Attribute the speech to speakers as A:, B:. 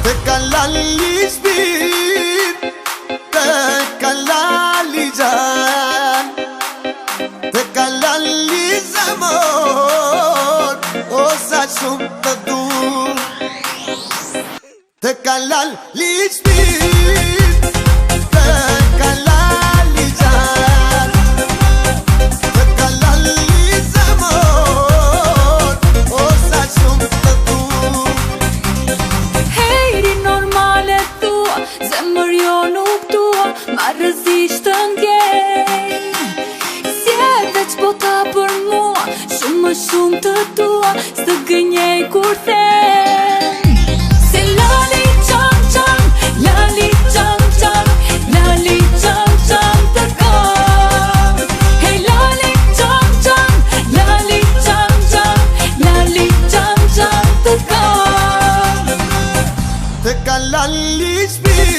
A: Të kalali shpir, të kalali gjan, të kalali zemër, o sa shumë të dur. Të kalali shpir, të kalali gjan, të kalali zemër, o sa shumë të dur.
B: Hejri normale thua, zemër jo nuk tua, ma rëzisht të ndjej. Si e veç bota për mua, shumë më shumë të tua, s'të gënjej kur them. Se lali qam qam, lali qam qam, lali qam qam të kam. Hej lali qam qam, lali qam qam, lali qam qam të kam.
A: Të kalali shpir,